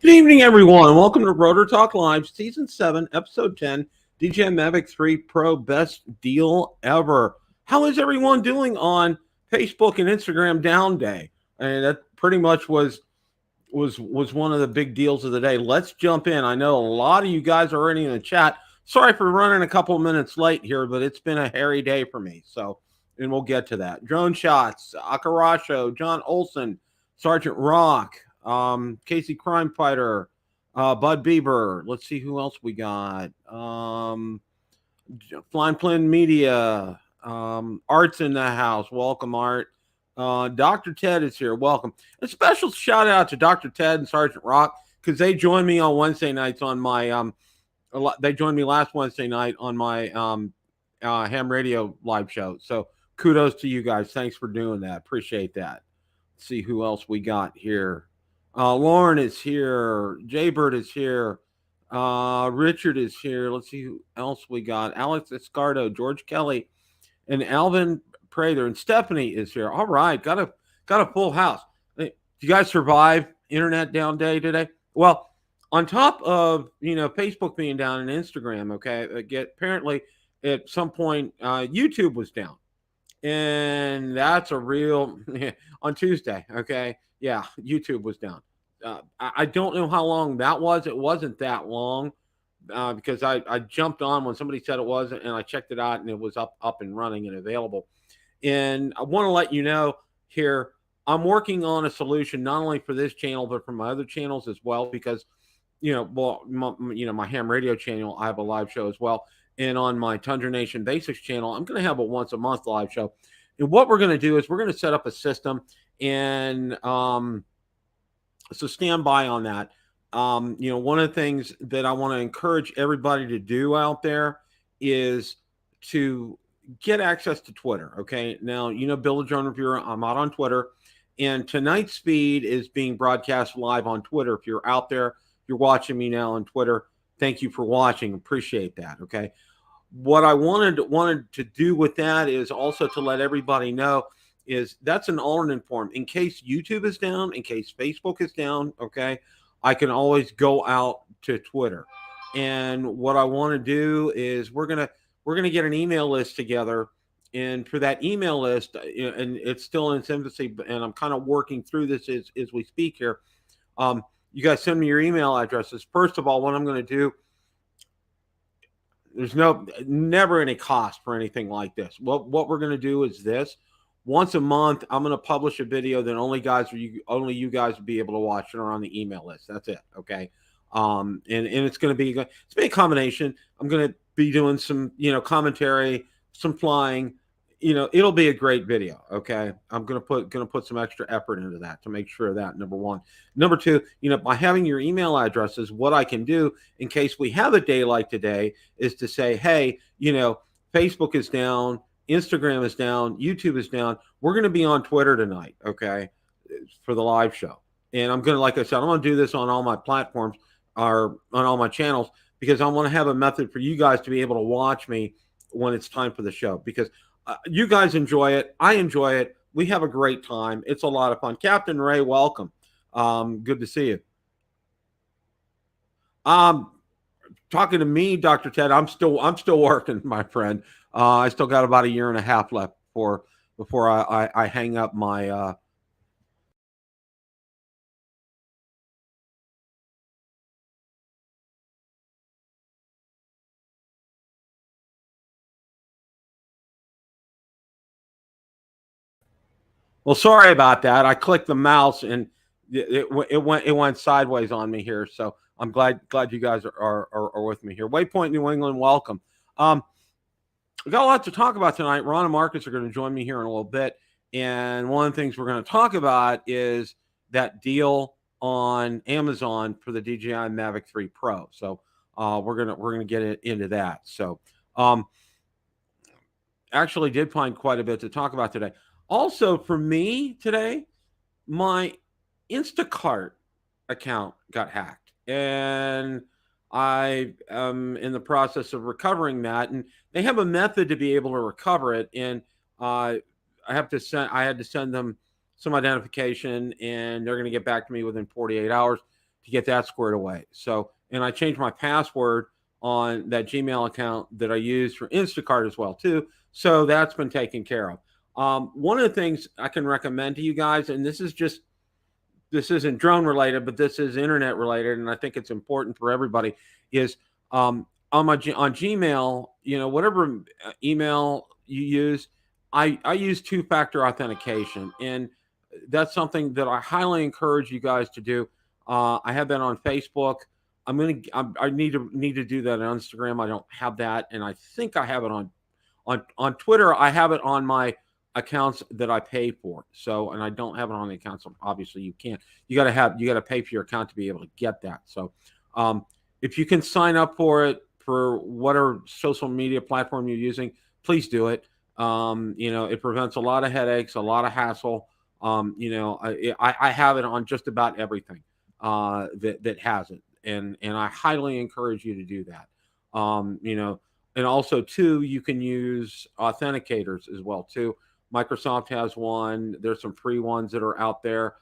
Good evening, everyone. Welcome to Rotor Talk Live, Season 7, Episode 10, DJI Mavic 3 Pro Best Deal Ever. How is everyone doing on Facebook and Instagram Down Day? And that pretty much was one of the big deals of the day. Let's jump in. I know a lot of you guys are already in the chat. Sorry for running a couple of minutes late here, but it's been a hairy day for me. And we'll get to that. Drone Shots, Akarasho, John Olson, Sergeant Rock, Casey Crime Fighter, Bud Bieber. Let's see who else we got. Flying Flynn Media, Art's in the house. Welcome, Art. Dr. Ted is here. Welcome. A special shout out to Dr. Ted and Sergeant Rock because they joined me on Wednesday nights on my they joined me last Wednesday night on my ham radio live show. So kudos to you guys. Thanks for doing that. Appreciate that. Let's see who else we got here. Lauren is here. Jaybird is here. Richard is here. Let's see who else we got. Alex Escardo, George Kelly, and Alvin Prather, and Stephanie is here. All right, got a full house. Did you guys survive Internet Down Day today? Well, on top of Facebook being down and Instagram, okay, apparently at some point YouTube was down, and that's a real on Tuesday. Okay, yeah, YouTube was down. I don't know how long that was. It wasn't that long because I jumped on when somebody said it wasn't, and I checked it out, and it was up and running and available. And I want to let you know here, I'm working on a solution not only for this channel but for my other channels as well, because my ham radio channel, I have a live show as well, and on my Tundra Nation Basics channel, I'm going to have a once a month live show. And what we're going to do is we're going to set up a system, and so stand by on that. One of the things that I want to encourage everybody to do out there is to get access to Twitter. Okay. Now, Bill the Drone Reviewer, I'm out on Twitter, and tonight's feed is being broadcast live on Twitter. If you're out there, you're watching me now on Twitter, thank you for watching. Appreciate that. Okay. What I wanted to do with that is also to let everybody know is that's an alternate form in case YouTube is down, in case Facebook is down. Okay. I can always go out to Twitter. And what I want to do is we're going to get an email list together. And for that email list, and it's still in its infancy, and I'm kind of working through this as we speak here. You guys send me your email addresses. First of all, what I'm going to do, there's never any cost for anything like this. What we're going to do is this. Once a month, I'm going to publish a video that only you guys will be able to watch and are on the email list. That's it. Okay. And it's going to be a combination. I'm going to be doing some, commentary, some flying, it'll be a great video. Okay. I'm going to put some extra effort into that to make sure of that. Number one. Number two, by having your email addresses, what I can do in case we have a day like today is to say, hey, Facebook is down, Instagram is down, YouTube is down. We're going to be on Twitter tonight. Okay. For the live show. And I'm going to, like I said, I'm going to do this on all my platforms or on all my channels, because I want to have a method for you guys to be able to watch me when it's time for the show, because you guys enjoy it. I enjoy it. We have a great time. It's a lot of fun. Captain Ray, welcome. Good to see you. Talking to me, Dr. Ted, I'm still working, my friend. I still got about 1.5 years left before I hang up my Well, sorry about that. I clicked the mouse and it went sideways on me here. So I'm glad you guys are with me here. Waypoint New England, welcome. We got a lot to talk about tonight. Ron and Marcus are going to join me here in a little bit, and one of the things we're going to talk about is that deal on Amazon for the DJI Mavic 3 Pro. So we're gonna get into that. So actually did find quite a bit to talk about today. Also, for me today, my Instacart account got hacked, and I am in the process of recovering that. And they have a method to be able to recover it, and I had to send them some identification, and they're going to get back to me within 48 hours. to get that squared away. So, and I changed my password on that Gmail account that I use for Instacart as well too. So that's been taken care of. One of the things I can recommend to you guys, and this isn't drone related, but this is internet related, and I think it's important for everybody, is on Gmail, whatever email you use, I use two-factor authentication, and that's something that I highly encourage you guys to do. I have that on Facebook. I need to do that on Instagram. I don't have that, and I think I have it on Twitter. I have it on my accounts that I pay for. So, and I don't have it on the accounts. So obviously, you can't. You got to pay for your account to be able to get that. So, if you can sign up for it for whatever social media platform you're using, please do it. It prevents a lot of headaches, a lot of hassle. I have it on just about everything that has it, and I highly encourage you to do that. And also too, you can use authenticators as well too. Microsoft has one. There's some free ones that are out there.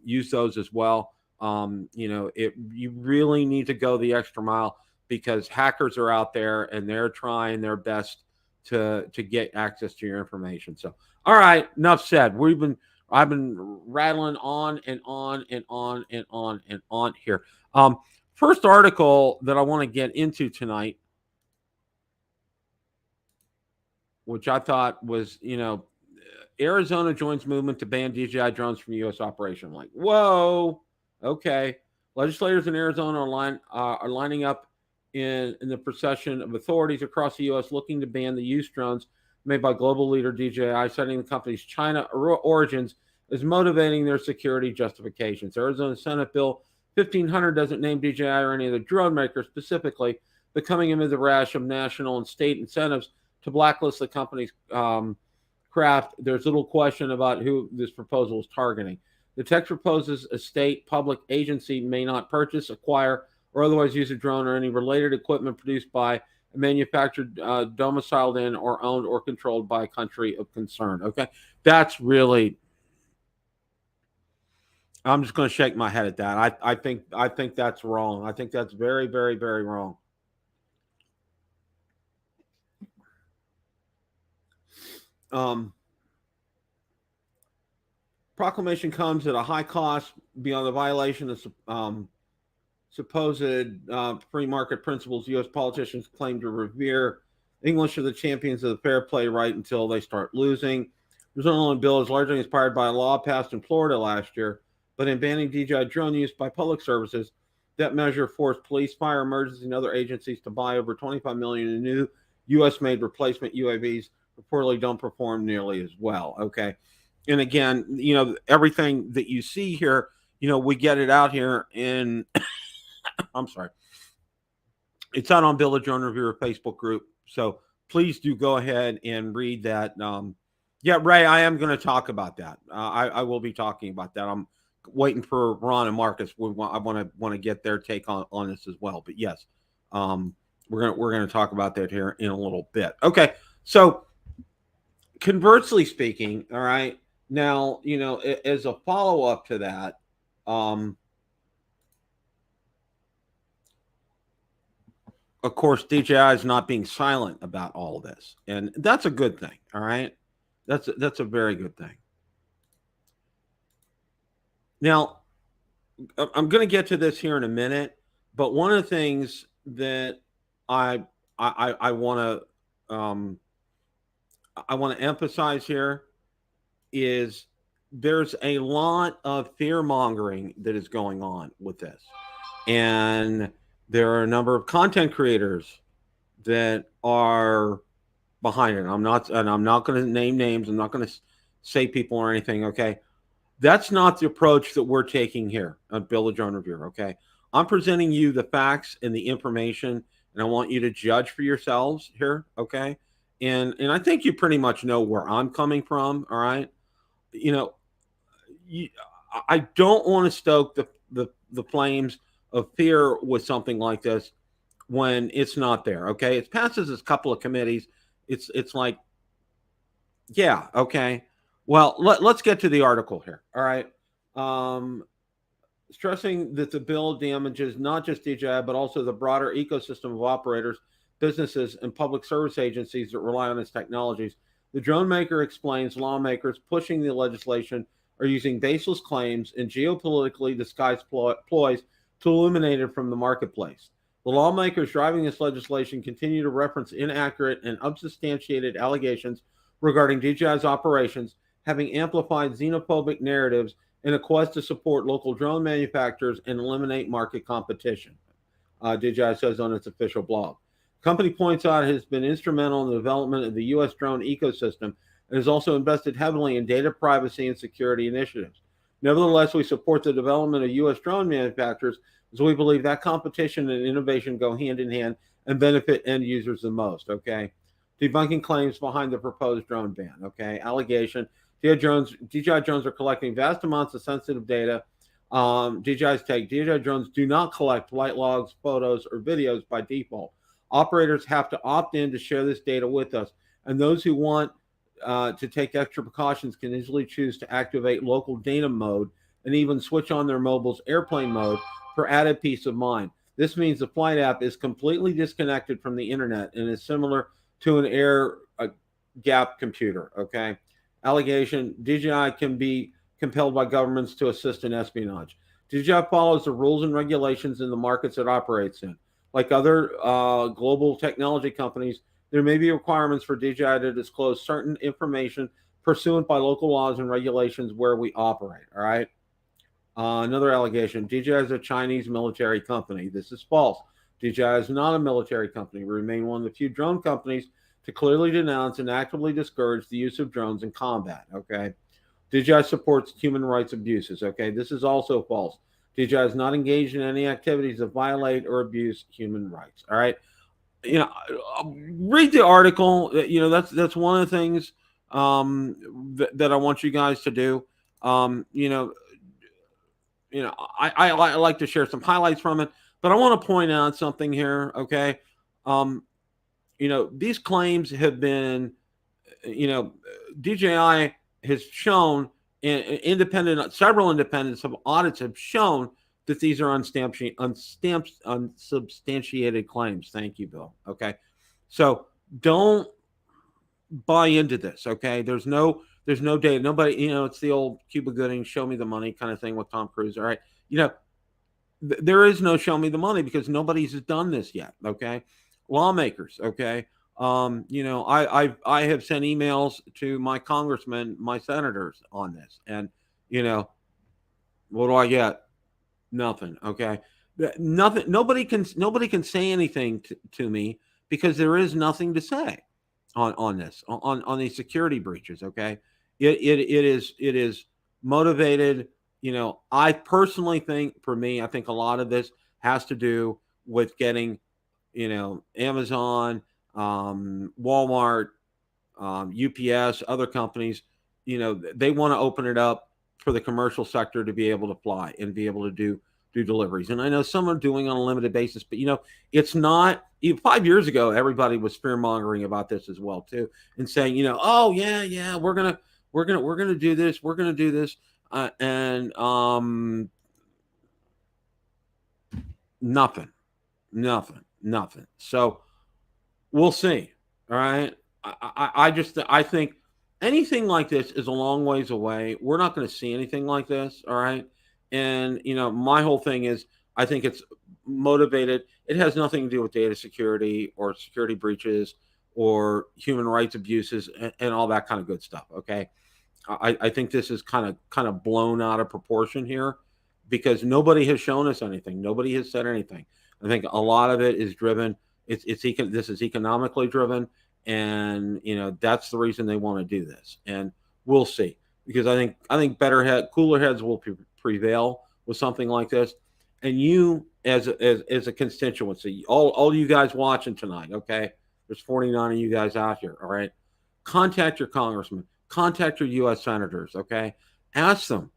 Use those as well. You really need to go the extra mile because hackers are out there and they're trying their best to get access to your information. So, all right, enough said. I've been rattling on and on and on and on and on here. First article that I want to get into tonight, which I thought was, Arizona joins movement to ban DJI drones from U.S. operation. I'm like, whoa, okay. Legislators in Arizona are lining up in the procession of authorities across the U.S. looking to ban the use of drones made by global leader DJI, citing the company's China origins as motivating their security justifications. Arizona Senate Bill 1500 doesn't name DJI or any of the drone makers specifically, but coming amid the rash of national and state incentives to blacklist the company's craft, there's little question about who this proposal is targeting. The text proposes a state public agency may not purchase, acquire, or otherwise use a drone or any related equipment produced by a manufacturer domiciled in or owned or controlled by a country of concern. Okay, that's really. I'm just going to shake my head at that. I think that's wrong. I think that's very, very, very wrong. Proclamation comes at a high cost beyond the violation of supposed free market principles U.S. politicians claim to revere. English are the champions of the fair play right until they start losing. The Arizona bill is largely inspired by a law passed in Florida last year, but in banning DJI drone use by public services, that measure forced police, fire, emergency, and other agencies to buy over $25 million in new U.S.-made replacement UAVs. Reportedly don't perform nearly as well. Okay. And again, everything that you see here, we get it out here in, I'm sorry, it's out on Bill of Drone Reviewer Facebook group. So please do go ahead and read that. Yeah, Ray, I am going to talk about that. I will be talking about that. I'm waiting for Ron and Marcus. I want to get their take on this as well. But yes, we're going to talk about that here in a little bit. Okay. So conversely speaking, all right, now, as a follow-up to that, of course, DJI is not being silent about all of this, and that's a good thing, all right? That's a very good thing. Now, I'm going to get to this here in a minute, but one of the things that I want to emphasize here is there's a lot of fear mongering that is going on with this. And there are a number of content creators that are behind it. I'm not going to name names. I'm not going to say people or anything. Okay. That's not the approach that we're taking here on Bill the Drone Reviewer. Okay. I'm presenting you the facts and the information, and I want you to judge for yourselves here. Okay. And I think you pretty much know where I'm coming from. All right. I don't want to stoke the flames of fear with something like this when it's not there. Okay. It passes a couple of committees. It's like, yeah. Okay. Well, let's get to the article here. All right. stressing that the bill damages not just DJI, but also the broader ecosystem of operators, businesses, and public service agencies that rely on its technologies. The drone maker explains lawmakers pushing the legislation are using baseless claims and geopolitically disguised ploys to eliminate it from the marketplace. The lawmakers driving this legislation continue to reference inaccurate and unsubstantiated allegations regarding DJI's operations, having amplified xenophobic narratives in a quest to support local drone manufacturers and eliminate market competition, DJI says on its official blog. The company points out it has been instrumental in the development of the U.S. drone ecosystem and has also invested heavily in data privacy and security initiatives. Nevertheless, we support the development of U.S. drone manufacturers as we believe that competition and innovation go hand in hand and benefit end users the most, okay? Debunking claims behind the proposed drone ban, okay? Allegation, DJI drones are collecting vast amounts of sensitive data. DJI's take, DJI drones do not collect flight logs, photos, or videos by default. Operators have to opt in to share this data with us, and those who want to take extra precautions can easily choose to activate local data mode and even switch on their mobile's airplane mode for added peace of mind. This means the flight app is completely disconnected from the internet and is similar to an air gap computer, okay? Allegation, DJI can be compelled by governments to assist in espionage. DJI follows the rules and regulations in the markets it operates in. Like other global technology companies, there may be requirements for DJI to disclose certain information pursuant by local laws and regulations where we operate, all right? Another allegation, DJI is a Chinese military company. This is false. DJI is not a military company. We remain one of the few drone companies to clearly denounce and actively discourage the use of drones in combat, okay? DJI supports human rights abuses, okay? This is also false. DJI is not engaged in any activities that violate or abuse human rights, all right? You know, read the article. You know, that's one of the things that I want you guys to do. I like to share some highlights from it, but I want to point out something here, okay? These claims have been, DJI has shown, several independent audits have shown that these are unsubstantiated claims. Thank you, Bill. Okay. So don't buy into this. Okay. There's no data. Nobody, it's the old Cuba Gooding, show me the money kind of thing with Tom Cruise. All right. There is no show me the money because nobody's done this yet. Okay. Lawmakers. Okay. I have sent emails to my congressmen, my senators on this, and what do I get? Nothing. Okay. Nothing. Nobody can say anything to me because there is nothing to say on this, on these security breaches. Okay. It is motivated. I personally think, for me, I think a lot of this has to do with getting, Amazon, Walmart, UPS, other companies, they want to open it up for the commercial sector to be able to fly and be able to do deliveries. And I know some are doing on a limited basis, but it's not. 5 years ago, everybody was fear mongering about this as well too, and saying, oh yeah, we're gonna do this, we're gonna do this, and nothing. So we'll see. All right. I think anything like this is a long ways away. We're not going to see anything like this. All right. And, my whole thing is, I think it's motivated. It has nothing to do with data security or security breaches or human rights abuses and all that kind of good stuff. Okay. I think this is kind of blown out of proportion here because nobody has shown us anything. Nobody has said anything. I think a lot of it is driven. This is economically driven. And that's the reason they want to do this, and we'll see. Because I think cooler heads will prevail with something like this. And you, as a constituency, all you guys watching tonight, okay? There's 49 of you guys out here, all right? Contact your congressman, contact your U.S. senators, okay? Ask them,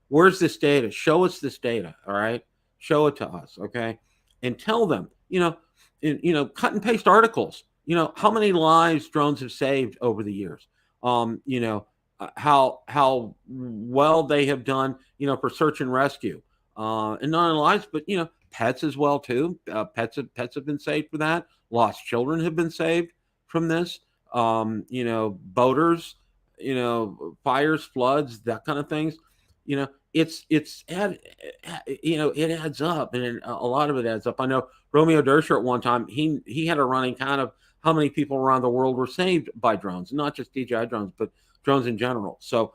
where's this data? Show us this data, all right? Show it to us, okay? And tell them, cut and paste articles. How many lives drones have saved over the years? How well they have done, for search and rescue. and not only lives, but pets as well too. Pets have been saved for that. Lost children have been saved from this. Boaters, fires, floods, that kind of things. It adds up, and a lot of it adds up. I know Romeo Dersher at one time, he had a running count of how many people around the world were saved by drones, not just DJI drones, but drones in general. So,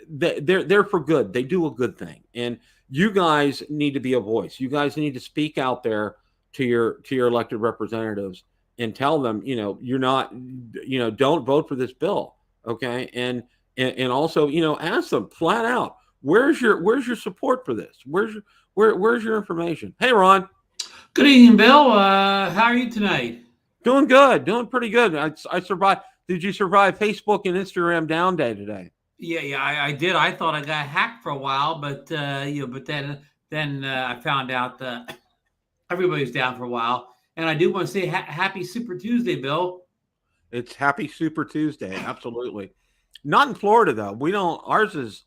they're for good. They do a good thing, and you guys need to be a voice. You guys need to speak out there to your elected representatives and tell them, you're not, don't vote for this bill, okay? And also, ask them flat out, where's your support for this? Where's your information? Hey, Ron. Good evening, Bill. How are you tonight? Doing good. Doing pretty good. I survived. Did you survive Facebook and Instagram down day today? Yeah, I did. I thought I got hacked for a while, but then I found out everybody's down for a while. And I do want to say happy Super Tuesday, Bill. It's happy Super Tuesday, absolutely. Not in Florida though. We don't. Ours is,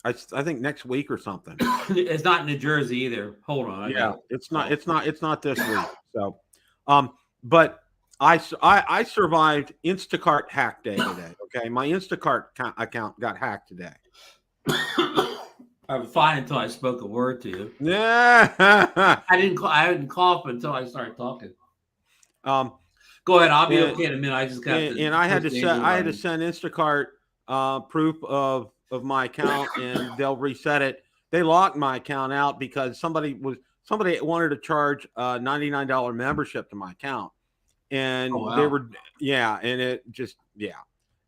I think, next week or something. It's not in New Jersey either. Hold on. It's not this week. So, but I survived Instacart hack day today. Okay, my Instacart account got hacked today. I'm fine until I spoke a word to you. Yeah, I didn't cough until I started talking. Go ahead. I'll be okay in a minute. I just got. And I had to send Instacart proof of my account, and they'll reset it. They locked my account out because somebody wanted to charge a $99 membership to my account. And they were, and it just,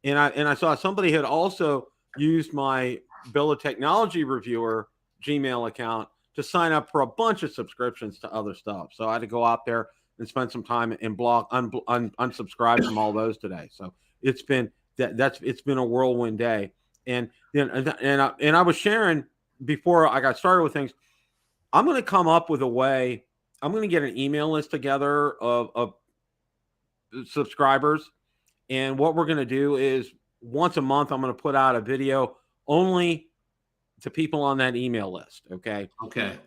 and I saw somebody had also used my Bill of Technology Reviewer Gmail account to sign up for a bunch of subscriptions to other stuff. So I had to go out there and spend some time and unsubscribe from all those today. So it's been it's been a whirlwind day. And I was sharing before I got started with things. I'm going to come up with a way. I'm going to get an email list together of subscribers, and what we're going to do is once a month I'm going to put out a video only to people on that email list. Okay.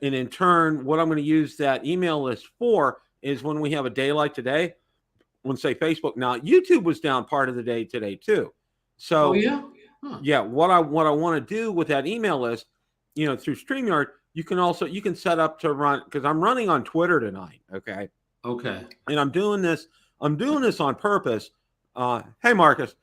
And in turn, what I'm going to use that email list for is when we have a day like today, when say Facebook. Now YouTube was down part of the day today too. So what I want to do with that email list, through StreamYard, you can set up to run, because I'm running on Twitter tonight. Okay. And I'm doing this on purpose. Hey, Marcus,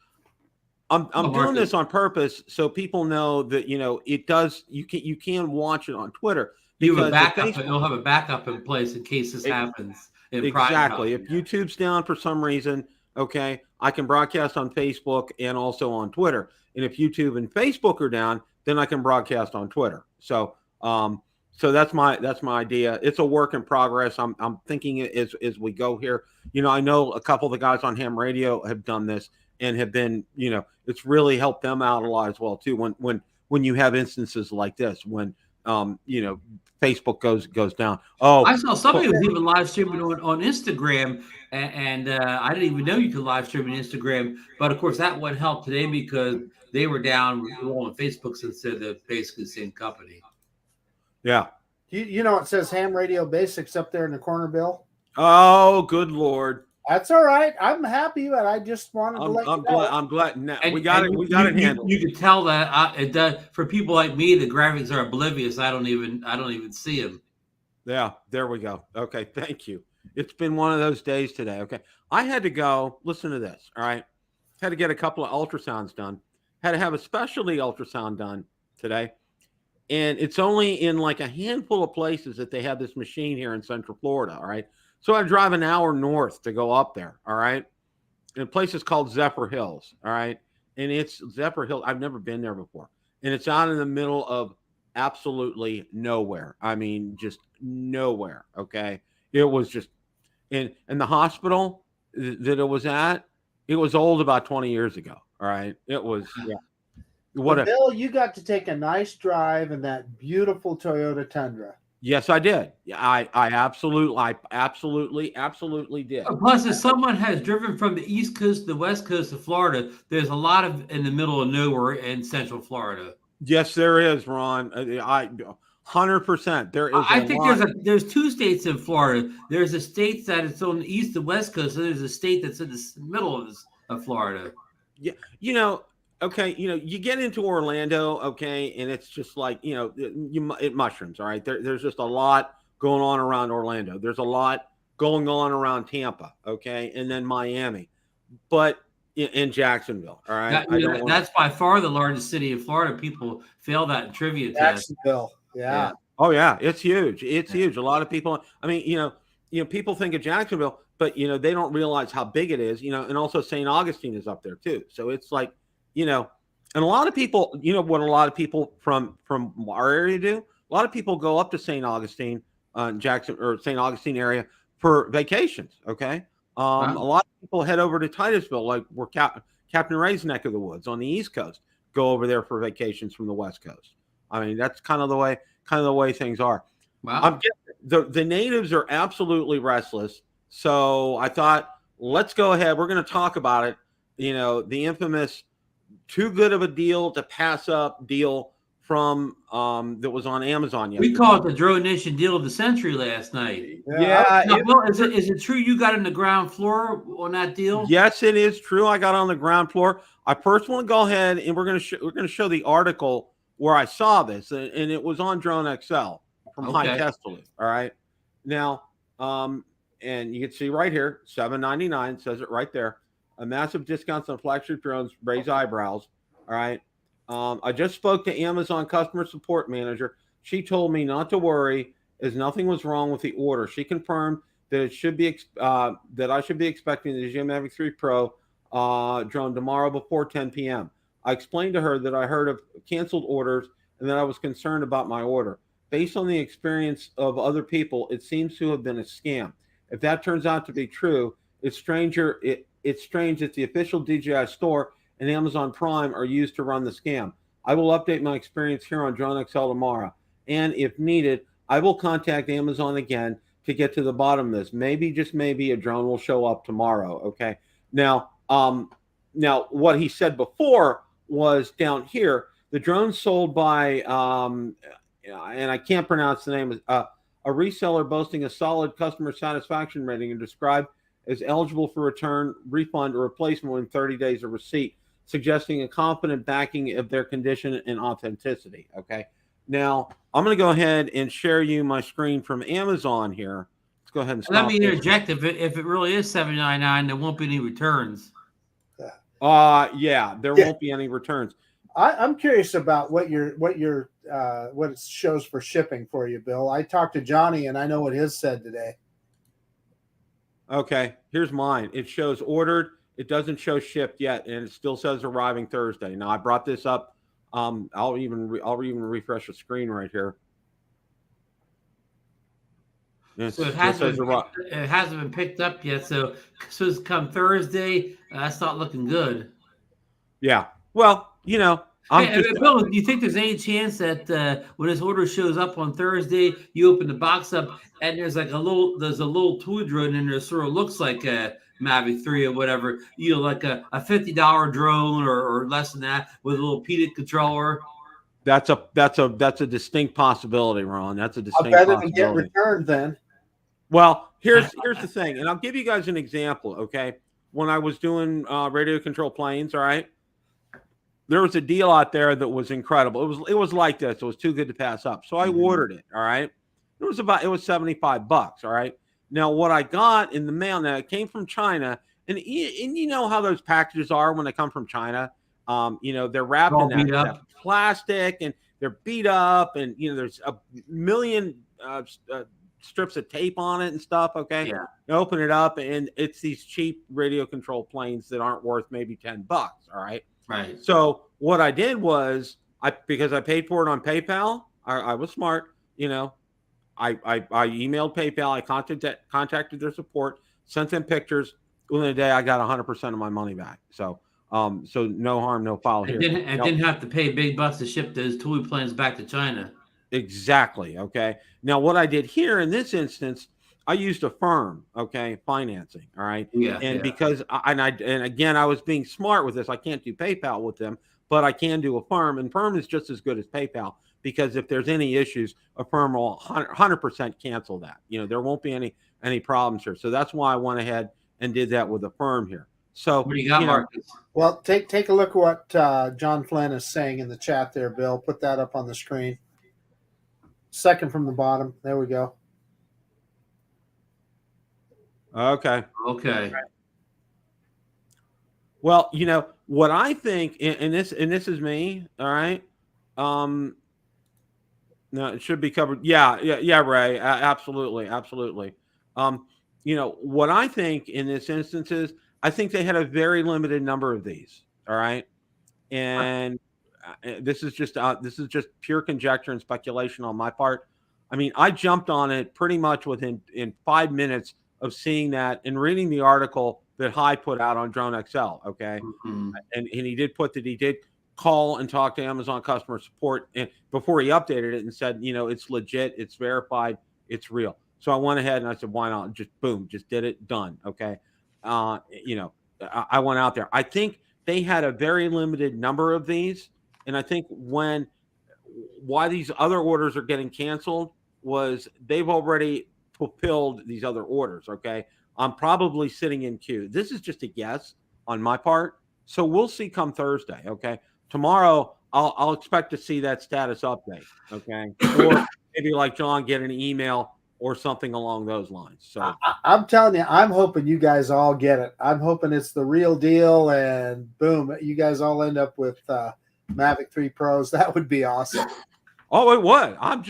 I'm doing this on purpose so people know that it does. You can watch it on Twitter. You have a backup. You'll have a backup in place in case this happens. Exactly. If YouTube's down for some reason, okay, I can broadcast on Facebook and also on Twitter. And if YouTube and Facebook are down, then I can broadcast on Twitter. So that's my idea. It's a work in progress. I'm thinking as we go here. I know a couple of the guys on ham radio have done this and have been, it's really helped them out a lot as well too. When you have instances like this, when Facebook goes down. Oh, I saw somebody was even live streaming on Instagram, and I didn't even know you could live stream on Instagram. But of course, that wouldn't help today because they were down on Facebook instead of basically the same company. Yeah. It says ham radio basics up there in the corner, Bill. Oh, good Lord. That's all right. I'm happy, but I just wanted to let you know. I'm glad. Now we got it handled. You can tell that it does. For people like me, the graphics are oblivious. I don't even see them. Yeah, there we go. Okay, thank you. It's been one of those days today. Okay, I had to go. Listen to this. All right, had to get a couple of ultrasounds done. Had to have a specialty ultrasound done today, and it's only in like a handful of places that they have this machine here in Central Florida. All right. So I drive an hour north to go up there, all right? And the place is called Zephyr Hills, all right? And it's Zephyr Hills. I've never been there before. And it's out in the middle of absolutely nowhere. I mean, just nowhere, okay? It was just, and the hospital that it was at, it was old about 20 years ago, all right? It was, Bill, you got to take a nice drive in that beautiful Toyota Tundra. Yes, I did. I absolutely did. Plus, if someone has driven from the East Coast to the West Coast of Florida, there's a lot of in the middle of nowhere in Central Florida. Yes, there is, Ron. I 100%. There is I a think lot. there's two states in Florida. There's a state that it's on the east and west coast, and there's a state that's in the middle of Florida. Yeah, okay, you get into Orlando, okay, and it's just like, it mushrooms, all right? There's just a lot going on around Orlando. There's a lot going on around Tampa, okay, and then Miami, but in Jacksonville, all right? That's by far the largest city in Florida. People fail that in trivia test. Jacksonville, yeah. Oh yeah, it's huge. It's huge. A lot of people. I mean, people think of Jacksonville, but they don't realize how big it is. And also St. Augustine is up there too. So it's like, and a lot of people. What a lot of people from our area do. A lot of people go up to St. Augustine, Jackson or St. Augustine area for vacations. Okay. Wow. A lot of people head over to Titusville, like we're Captain Ray's neck of the woods on the East Coast. Go over there for vacations from the West Coast. I mean, that's kind of the way things are. Wow. The natives are absolutely restless. So I thought, let's go ahead. We're going to talk about it. The infamous too good of a deal to pass up deal from that was on Amazon yesterday. We call it the Drone Nation deal of the century last night. Yeah. Bill, is it true you got in the ground floor on that deal? Yes, it is true. I got on the ground floor. I first want to go ahead and we're going to show the article where I saw this, and it was on Drone XL from High Testily. All right. Now, and you can see right here, $7.99 says it right there. A massive discounts on flagship drones, raise eyebrows. All right. I just spoke to Amazon customer support manager. She told me not to worry, as nothing was wrong with the order. She confirmed that it should be that I should be expecting the DJI Mavic 3 Pro drone tomorrow before 10 p.m. I explained to her that I heard of canceled orders and that I was concerned about my order. Based on the experience of other people, it seems to have been a scam. If that turns out to be true, it's strange that the official DJI store and Amazon Prime are used to run the scam. I will update my experience here on Drone XL tomorrow. And if needed, I will contact Amazon again to get to the bottom of this. Maybe, just maybe, a drone will show up tomorrow. Okay. Now what he said before was down here, the drone sold by, and I can't pronounce the name, a reseller boasting a solid customer satisfaction rating and described as eligible for return, refund, or replacement within 30 days of receipt, suggesting a confident backing of their condition and authenticity. Okay. Now, I'm going to go ahead and share you my screen from Amazon here. Let's go ahead and stop. Let me interject. If it really is $7.99, there won't be any returns. Yeah, there won't be any returns. I'm curious about what it shows for shipping for you, Bill. I talked to Johnny, and I know what his said today. Okay, here's mine. It shows ordered. It doesn't show shipped yet, and it still says arriving Thursday. Now I brought this up. I'll even refresh the screen right here. So it hasn't been picked up yet. So it's come Thursday. That's not looking good. Yeah. Well, Bill, do you think there's any chance that when this order shows up on Thursday, you open the box up and there's a little toy drone in there, sort of looks like a Mavic 3 or whatever, like a $50 drone or less than that with a little PDA controller? That's a distinct possibility, Ron. That's a distinct I bet possibility. it'll get returned then. Well, here's the thing, and I'll give you guys an example. Okay, when I was doing radio control planes, all right, there was a deal out there that was incredible. It was like this. It was too good to pass up. So I ordered it. All right, it was $75. All right. Now what I got in the mail, now it came from China, and you know how those packages are when they come from China. They're wrapped in that plastic, and they're beat up, and there's a million strips of tape on it and stuff. Okay. Yeah. You open it up, and it's these cheap radio control planes that aren't worth maybe $10. All right. Right. So what I did was because I paid for it on PayPal, I was smart. I emailed PayPal. I contacted their support, sent them pictures. Within a day, I got 100% of my money back. So no harm, no foul here. Didn't have to pay big bucks to ship those toy planes back to China. Exactly. Okay. Now what I did here in this instance, I used a firm, okay, financing. All right. Yeah. And because again, I was being smart with this. I can't do PayPal with them, but I can do Affirm, and Affirm is just as good as PayPal, because if there's any issues, Affirm will 100% cancel that. There won't be any problems here. So that's why I went ahead and did that with Affirm here. So what do you got, Marcus? Well, take a look at what John Flynn is saying in the chat there, Bill. Put that up on the screen. Second from the bottom. There we go. Okay. Well, what I think, and this is me, all right. No, it should be covered. Yeah, Ray. Absolutely. What I think in this instance is, I think they had a very limited number of these. All right, and this is just pure conjecture and speculation on my part. I mean, I jumped on it pretty much in 5 minutes of seeing that and reading the article that Hai put out on Drone XL. Okay, and he did call and talk to Amazon customer support and before he updated it and said, it's legit, it's verified, it's real. So I went ahead and I said, why not? Just boom, just did it, done. Okay. I went out there. I think they had a very limited number of these. And I think why these other orders are getting canceled was they've already fulfilled these other orders. Okay. I'm probably sitting in queue. This is just a guess on my part. So we'll see come Thursday. Okay. Tomorrow, I'll expect to see that status update. Okay. Or maybe like John, get an email or something along those lines. So I'm telling you, I'm hoping you guys all get it. I'm hoping it's the real deal, and boom, you guys all end up with Mavic 3 Pros. That would be awesome. Oh, it would. I'm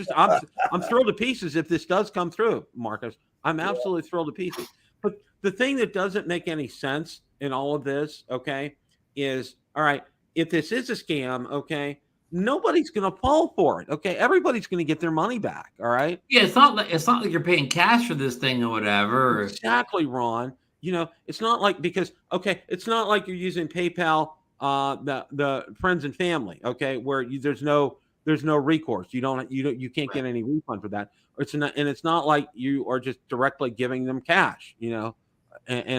thrilled to pieces if this does come through, Marcus. I'm absolutely thrilled to pieces. But the thing that doesn't make any sense in all of this, okay, is, all right, if this is a scam, okay, nobody's going to fall for it. Okay, everybody's going to get their money back. All right. Yeah, it's not like you're paying cash for this thing or whatever. Exactly, Ron. It's not like, because it's not like you're using PayPal, the friends and family. Okay, where there's no recourse. You can't get any refund for that. It's not like you are just directly giving them cash. And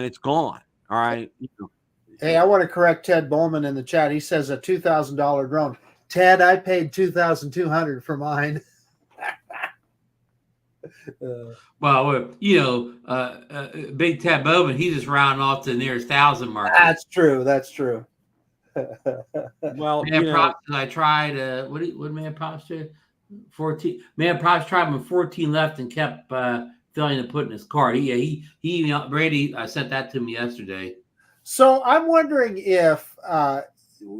it's gone. All right. Hey, I want to correct Ted Bowman in the chat. He says a $2,000 drone. Ted, I paid $2,200 for mine. Well, Big Ted Bowman, he just rounding off to the nearest 1,000 mark. That's true. Well, Man Props, I tried. What did Man Props do? 14. Man Props tried with 14 left and kept failing to put in his card. He Brady. I sent that to me yesterday. So I'm wondering if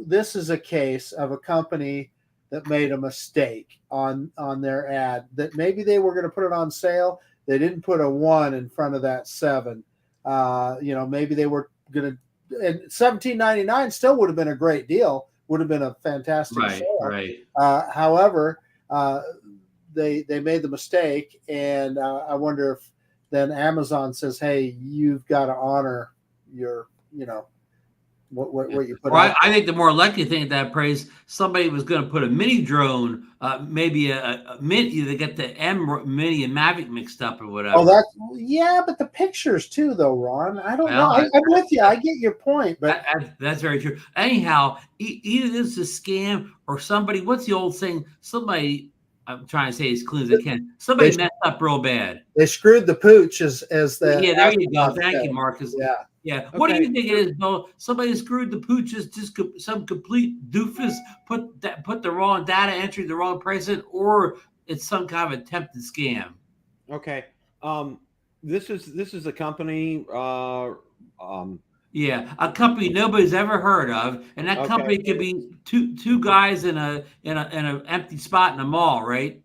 this is a case of a company that made a mistake on their ad, that maybe they were going to put it on sale. They didn't put a 1 in front of that 7. Maybe they were going to, and $17.99 still would have been a great deal. Would have been a fantastic sale. Right. However, they made the mistake, and I wonder if then Amazon says, "Hey, you've got to honor your, what you put." Well, I think the more likely thing at that price, somebody was going to put a mini drone, maybe a mini. They get the M Mini and Mavic mixed up or whatever. Oh, but the pictures too, though, Ron. I don't know. I'm with you. I get your point, but that's very true. Anyhow, either this is a scam or somebody. What's the old saying? Somebody. I'm trying to say as clean as I can. Somebody messed up real bad. They screwed the pooch as the. Yeah, there you go. Thank you, Marcus. Yeah. Yeah. Okay. What do you think it is, Bill? Somebody screwed the pooches, just some complete doofus put the wrong data entry, the wrong price in, or it's some kind of attempted scam. Okay. This is a company. Yeah, a company nobody's ever heard of, and that company could be two guys in an empty spot in a mall, right?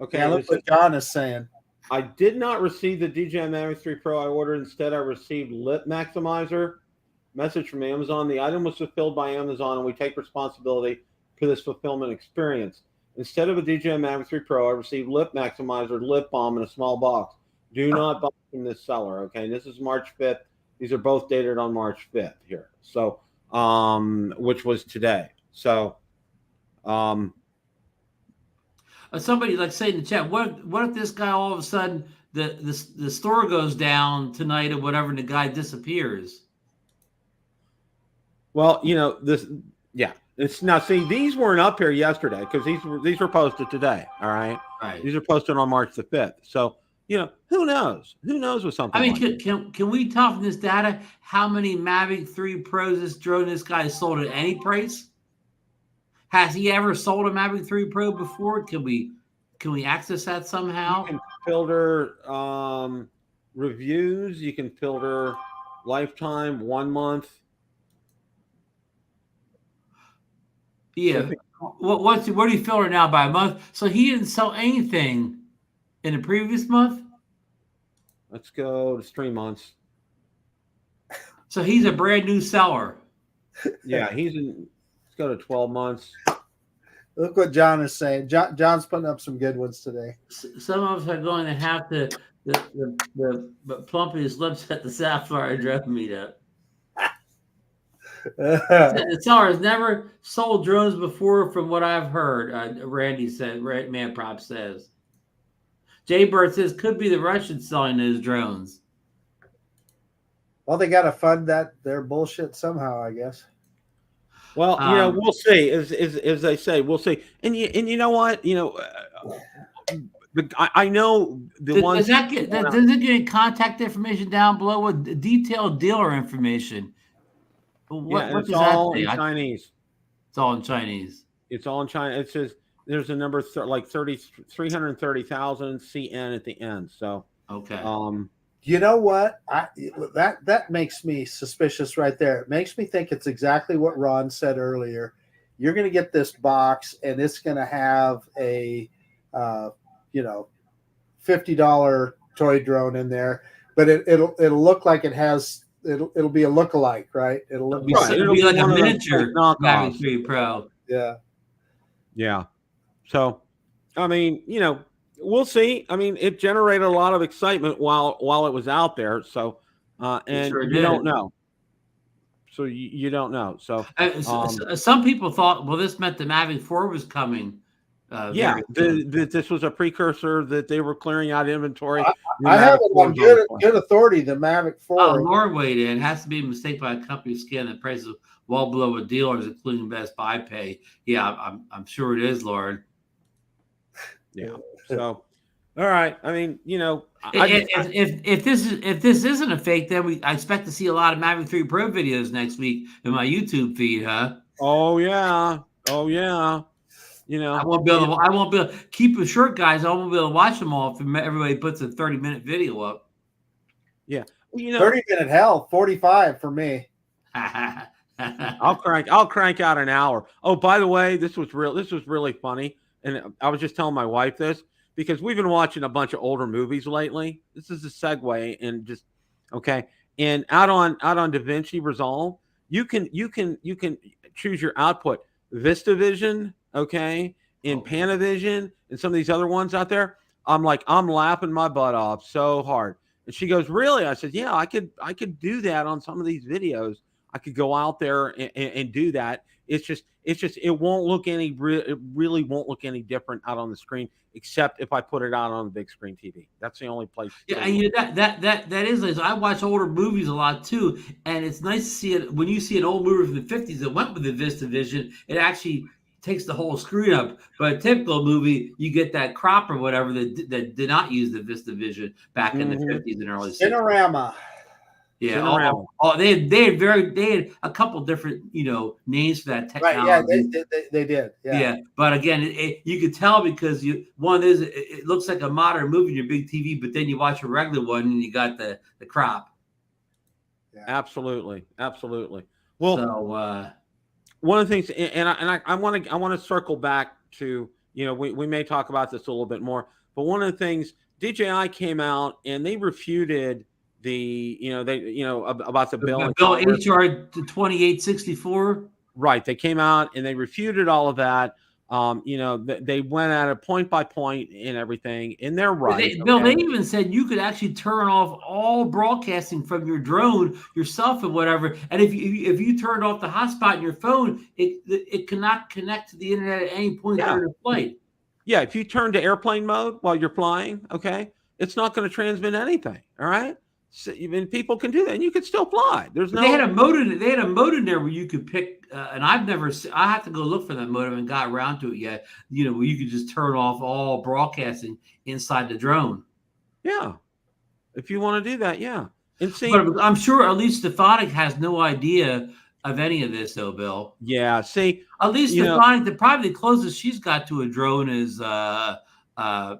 Okay. Yeah, look what John is saying. I did not receive the DJI Mavic 3 Pro I ordered. Instead, I received Lip Maximizer. Message from Amazon. The item was fulfilled by Amazon, and we take responsibility for this fulfillment experience. Instead of a DJI Mavic 3 Pro, I received Lip Maximizer, lip balm in a small box. Do not buy from this seller. Okay, and this is March 5th. These are both dated on March 5th here. So, which was today. So, somebody like say in the chat, what if this guy all of a sudden the store goes down tonight or whatever, and the guy disappears? Well, It's now see these weren't up here yesterday because these were posted today. All right. Right. These are posted on March the 5th. So who knows? Who knows with something? I mean, like can we talk from this data how many Mavic 3 Pros this drone this guy sold at any price? Has he ever sold a Mavic 3 Pro before? Can we access that somehow? You can filter reviews. You can filter lifetime, 1 month. Yeah. What do you filter now by a month? So he didn't sell anything in the previous month? Let's go to 3 months. So he's a brand new seller. Yeah, let's go to 12 months. Look what John is saying. John's putting up some good ones today. Some of us are going to have to plump his lips at the Sapphire Drone meetup. The seller has never sold drones before, from what I've heard. Randy said. Man Prop says. Jay Bird says could be the Russians selling those drones. Well, they got to fund their bullshit somehow, I guess. Well, we'll see. As they say, we'll see. And you know what? I know the ones. Does it get contact information down below with detailed dealer information? What it's does all that say? in Chinese. It's all in Chinese. It's all in China. It says there's a number like 330,000 CN at the end. So okay. You know what? That makes me suspicious right there. It makes me think it's exactly what Ron said earlier. You're going to get this box, and it's going to have a $50 toy drone in there, but it'll look like it has. It'll be a lookalike, right? It'll be like a miniature Mavic 3 Pro. Yeah. Yeah. So, I mean, we'll see. I mean, it generated a lot of excitement while it was out there. So, and you don't know. So you don't know. So, some people thought, well, this meant the Mavic 4 was coming. This was a precursor that they were clearing out inventory. I have it on good authority. The Mavic 4. Oh, Norway did. It has to be a mistake by a company scan the prices well below a dealer's, including Best Buy pay. Yeah, I'm sure it is, Lord. Yeah. So, all right. I mean, if this isn't a fake, then I expect to see a lot of Mavic 3 Pro videos next week in my YouTube feed, huh? Oh yeah. I won't be able to keep it short, guys. I won't be able to watch them all if everybody puts a 30-minute video up. Yeah. 30-minute hell, 45 for me. I'll crank out an hour. Oh, by the way, this was really funny. And I was just telling my wife this because we've been watching a bunch of older movies lately. This is a segue and just okay. And out on DaVinci Resolve, you can choose your output. VistaVision, okay, in Panavision and some of these other ones out there. I'm laughing my butt off so hard. And she goes, "Really?" I said, "Yeah, I could do that on some of these videos. I could go out there and do that. It won't look it really won't look any different out on the screen, except if I put it out on the big screen TV. That's the only place." Yeah, and that is. I watch older movies a lot too, and it's nice to see it when you see an old movie from the 50s that went with the VistaVision. It actually takes the whole screen up. But a typical movie, you get that crop or whatever that did not use the VistaVision back in the 50s and early 60s. Cinerama. Yeah, they had a couple different names for that technology. Right, yeah, they did. Yeah, but again, you could tell because it looks like a modern movie in your big TV, but then you watch a regular one and you got the crop. Yeah. Absolutely. Well, so one of the things, and I want to circle back to we may talk about this a little bit more, but one of the things DJI came out and they refuted about the bill HR 2864. Right. They came out and they refuted all of that. They went at it point by point and everything, and they're right. Bill, they even said you could actually turn off all broadcasting from your drone yourself and whatever. And if you turned off the hotspot in your phone, it cannot connect to the internet at any point during the flight. Yeah, if you turn to airplane mode while you're flying, okay, it's not going to transmit anything. All right. So, even people can do that, and you can still fly. There's no. They had a mode. They had a mode in there where you could pick, and I've never. I have to go look for that mode. I haven't got around to it yet. You know, where you could just turn off all broadcasting inside the drone. Yeah, if you want to do that, yeah. And see, but I'm sure at least Stefanik has no idea of any of this, though, Bill. Yeah, see, at least Stefanik, probably the closest she's got to a drone is, 100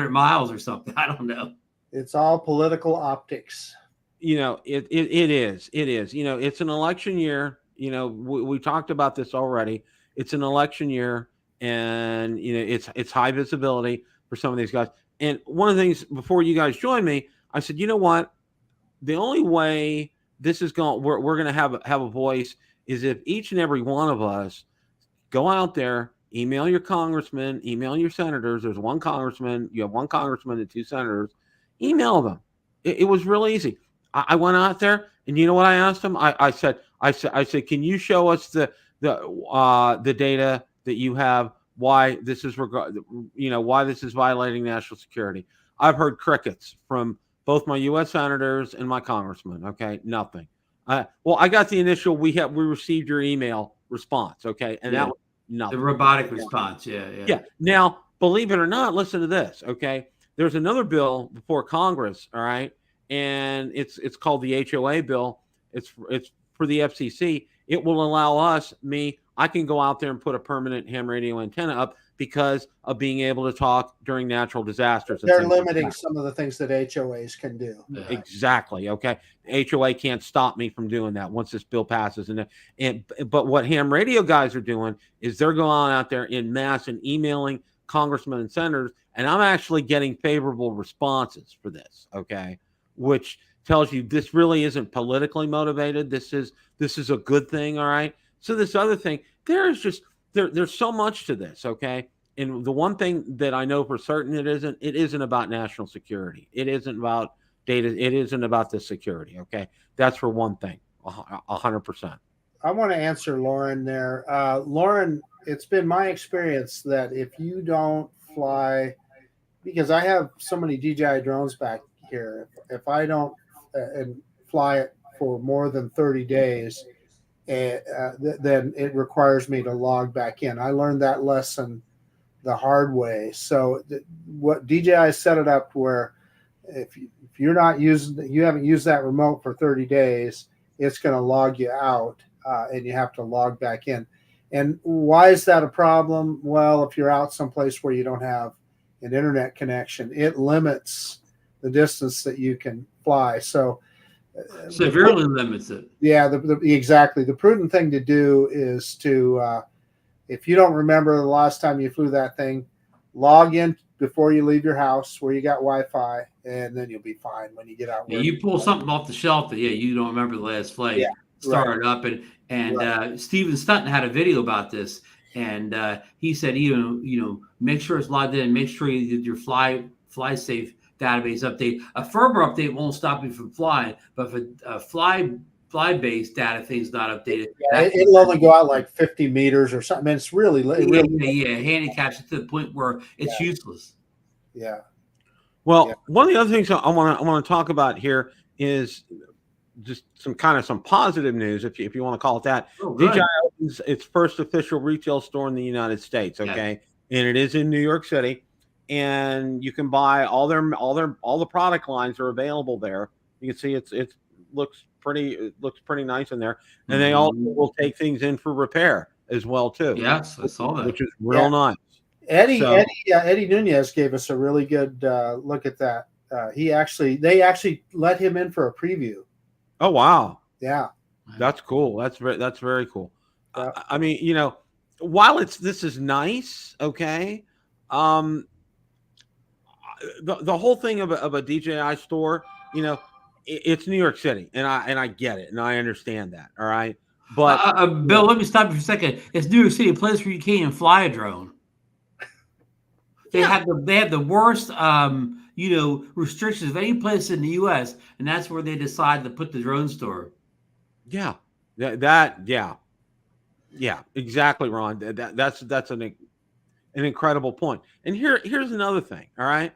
miles or something. I don't know. It's all political optics. You know, it is. It is. You know, it's an election year. You know, we talked about this already. It's an election year, and you know, it's high visibility for some of these guys. And one of the things before you guys joined me, I said, you know what? The only way this is going, we're going to have a voice is if each and every one of us go out there, email your congressman, email your senators. There's one congressman, you have one congressman and two senators. Email them. It was real easy. I went out there, and you know what I asked them? I said, can you show us the data that you have? Why this is why this is violating national security? I've heard crickets from both my U.S. senators and my congressman. Okay, nothing. Well, I got the initial. We received your email response. Okay, and that was nothing. The robotic response. Yeah. Now, believe it or not, listen to this. Okay, there's another bill before Congress. All right, and it's called the HOA bill. It's for the FCC. It will allow I can go out there and put a permanent ham radio antenna up because of being able to talk during natural disasters. They're limiting some of the things that HOAs can do. Exactly. Okay. HOA can't stop me from doing that once this bill passes. But what ham radio guys are doing is they're going out there in mass and emailing congressmen and senators, and I'm actually getting favorable responses for this. Okay. Which tells you this really isn't politically motivated. This is a good thing. All right. So this other thing, there's so much to this, okay? And the one thing that I know for certain it isn't about national security. It isn't about data. It isn't about the security, okay? That's for one thing, 100%. I want to answer Lauren there. Lauren, it's been my experience that if you don't fly, because I have so many DJI drones back here, if I don't fly it for more than 30 days, then it requires me to log back in. I learned that lesson the hard way. So what DJI set it up where if you haven't used that remote for 30 days, it's going to log you out and you have to log back in. And why is that a problem? Well, if you're out someplace where you don't have an internet connection, it limits the distance that you can fly. So severely limits it. Yeah, exactly. The prudent thing to do is to, if you don't remember the last time you flew that thing, log in before you leave your house where you got Wi-Fi, and then you'll be fine when you get out. Yeah, you pull something off the shelf that you don't remember the last flight. Yeah, start it up, and right. Steven Stutton had a video about this, and he said make sure it's logged in, make sure your fly safe database update. A firmware update won't stop you from flying, but if a fly-based data thing's not updated, it'll only go out like 50 meters or something. It's really handicaps it to the point where it's useless. Yeah. Well, one of the other things I want to talk about here is just some positive news, if you want to call it that. DJI opens its first official retail store in the United States. Okay, and it is in New York City. And you can buy all the product lines are available there. You can see it looks pretty nice in there, and they also will take things in for repair as well too. Yes, I saw that, which is real nice. Eddie Nunez gave us a really good look at that. They actually let him in for a preview. Oh wow! Yeah, that's cool. That's very cool. I mean, while this is nice, okay. The whole thing of a DJI store, it's New York City, and I get it, and I understand that. All right, but Bill, let me stop you for a second. It's New York City, a place where you can't even fly a drone. They have the worst, restrictions of any place in the U.S., and that's where they decided to put the drone store. Yeah, exactly, Ron. That's an incredible point. And here's another thing. All right,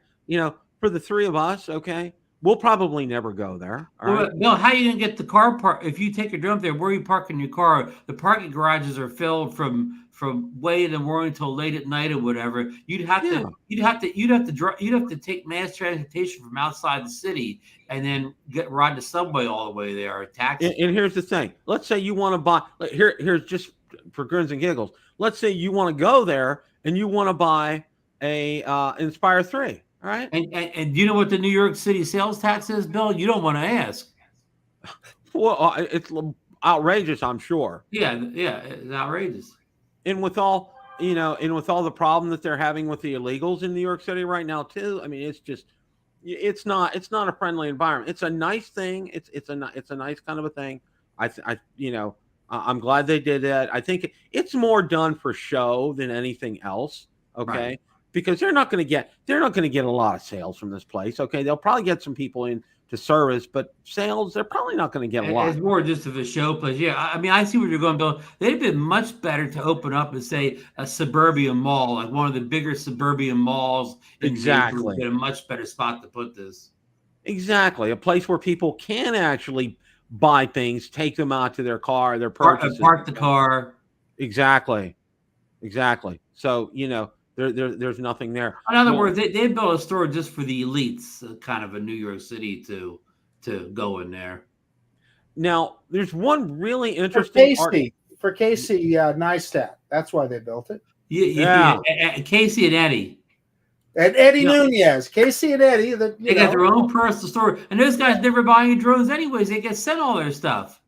for the three of us, okay, we'll probably never go there. All Well, right. no, how are you gonna get the car park if you take your drone up there? Where are you parking your car? The parking garages are filled from way in the morning till late at night or whatever. You'd have Yeah. to take mass transportation from outside the city and then ride the subway all the way there or taxi. And here's the thing. Let's say you want to buy here's just for grins and giggles. Let's say you want to go there and you want to buy a Inspire 3. All right. And do you know what the New York City sales tax is, Bill? You don't want to ask. Well, it's outrageous, I'm sure. Yeah, it's outrageous. And with all the problem that they're having with the illegals in New York City right now too, I mean, it's not a friendly environment. It's a nice thing. It's a nice kind of a thing. I'm glad they did that. I think it's more done for show than anything else. Okay. Right. Because they're not going to get a lot of sales from this place. Okay. They'll probably get some people in to service, but sales, they're probably not going to get a lot. It's more just of a show place. Yeah. I mean, I see where you're going, Bill. They'd have been much better to open up and say a suburban mall, like one of the bigger suburban malls. Exactly. Would have been a much better spot to put this. Exactly. A place where people can actually buy things, take them out to their car, their purchases. Park the car. Exactly. So, there's nothing there. In other words, they built a store just for the elites, kind of a New York City to go in there. Now, there's one really interesting for Casey Neistat. That's why they built it. Yeah. Casey and Eddie. And Eddie Nunez, Casey and Eddie. They got their own personal store. And those guys never buy any drones anyways. They get sent all their stuff.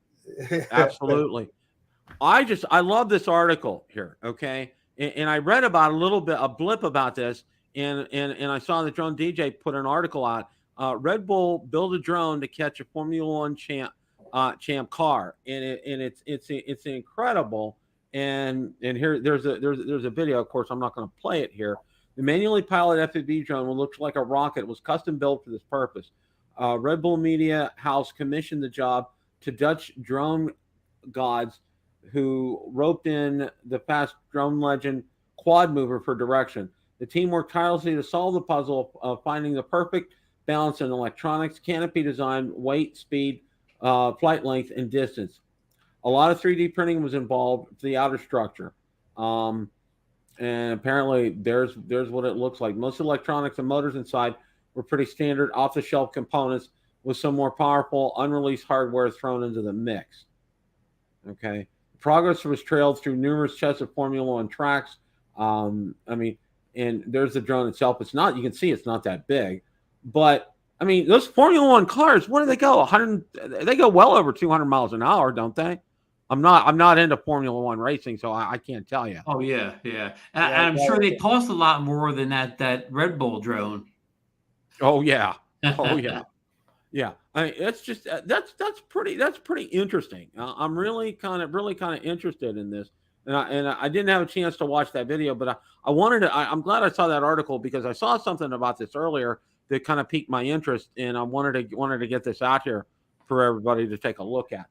Absolutely. I love this article here, okay? And I read about a blip about this, and I saw the Drone DJ put an article out. Red Bull built a drone to catch a Formula One champ car, and it's incredible. And here there's a video. Of course, I'm not going to play it here. The manually piloted FPV drone, which looks like a rocket, was custom built for this purpose. Red Bull Media House commissioned the job to Dutch drone gods, who roped in the fast drone legend Quad Mover for direction. The team worked tirelessly to solve the puzzle of finding the perfect balance in electronics, canopy design, weight, speed, flight length, and distance. A lot of 3D printing was involved for the outer structure. And apparently there's what it looks like. Most electronics and motors inside were pretty standard off-the-shelf components with some more powerful unreleased hardware thrown into the mix. Okay. Progress was trailed through numerous tests of Formula One tracks. And there's the drone itself. You can see it's not that big, but I mean, those Formula One cars, where do they go? They go well over 200 miles an hour, don't they? I'm not into Formula One racing, so I can't tell you. Oh yeah. And I'm sure they cost a lot more than that Red Bull drone. Oh yeah. Yeah. I mean, it's just that's pretty interesting. I'm really kind of interested in this, and I didn't have a chance to watch that video, but I'm glad I saw that article because I saw something about this earlier that kind of piqued my interest, and I wanted to get this out here for everybody to take a look at.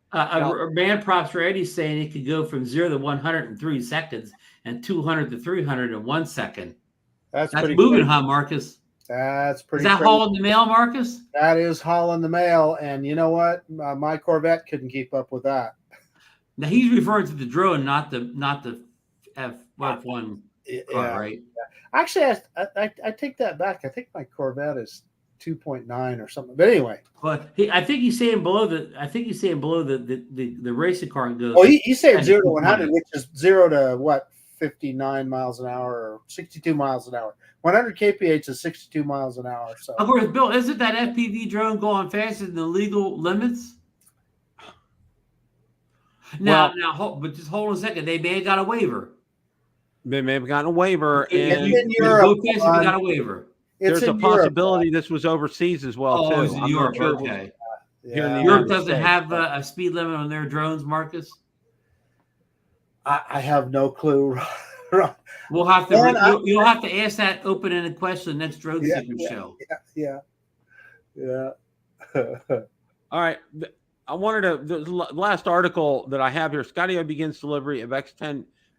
Man props for Eddie saying it could go from 0 to 100 in 3 seconds and 200 to 300 in 1 second. That's moving, crazy. Huh, Marcus? That's pretty. Is that hauling the mail, Marcus? That is hauling the mail, and you know what? My Corvette couldn't keep up with that. Now he's referring to the drone, not the F1 car, right? Yeah. Actually, I take that back. I think my Corvette is 2.9 or something. But anyway, I think he's saying below the racing car goes. Well, he's saying 0 to 100, which is 0 to what? 59 miles an hour or 62 miles an hour. 100 kph is 62 miles an hour. So, of course, Bill, isn't that FPV drone going faster than the legal limits? Now, but just hold on a second. They may have got a waiver. They may have gotten a waiver, and in Europe, they got a waiver. There's a possibility this was overseas as well too. It's in Europe. Okay. Europe doesn't have a speed limit on their drones, Marcus. I have no clue. We'll have to. You'll have to ask that open-ended question next drone seeker show. Yeah. All right. I wanted the last article that I have here. Skydio begins delivery of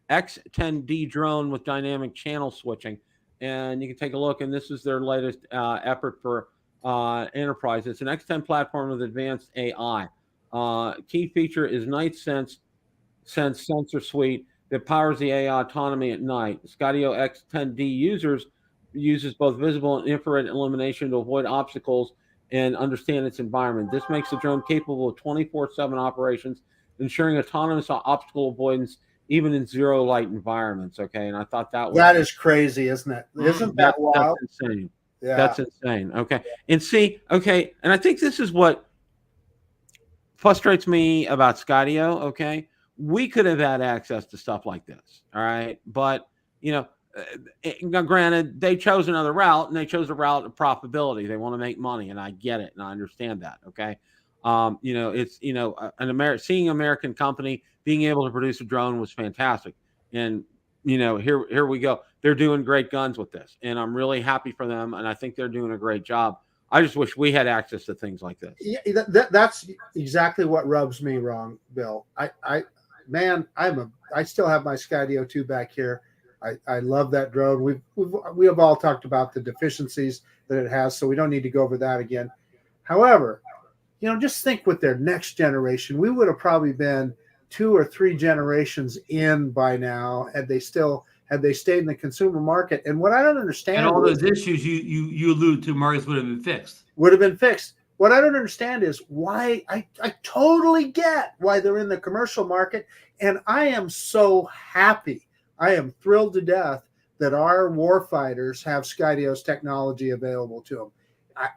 X10D drone with dynamic channel switching. and you can take a look. And this is their latest effort for enterprise. It's an X10 platform with advanced AI. Key feature is Night Sense sensor suite that powers the AI autonomy at night. Skydio X10D uses both visible and infrared illumination to avoid obstacles and understand its environment. This makes the drone capable of 24/7 operations, ensuring autonomous obstacle avoidance even in zero light environments. Okay, and I thought that is crazy, isn't it? Isn't that wild? That's insane. Yeah, that's insane. Okay, and see, okay, and I think this is what frustrates me about Skydio. Okay, we could have had access to stuff like this. All right, but now, granted, they chose another route, and they chose a route of profitability. They want to make money, and I get it, and I understand that. Okay, it's seeing an American company being able to produce a drone was fantastic, and here we go. They're doing great guns with this, and I'm really happy for them, and I think they're doing a great job. I just wish we had access to things like this. Yeah, that's exactly what rubs me wrong, Bill. I still have my Skydio 2 back here. I love that drone. We have all talked about the deficiencies that it has, so we don't need to go over that again. However, just think with their next generation, we would have probably been 2 or 3 generations in by now had they stayed in the consumer market. And what I don't understand, and all those issues you allude to, Marcus, would have been fixed. What I don't understand is why. I totally get why they're in the commercial market, and I am so happy. I am thrilled to death that our warfighters have Skydio's technology available to them.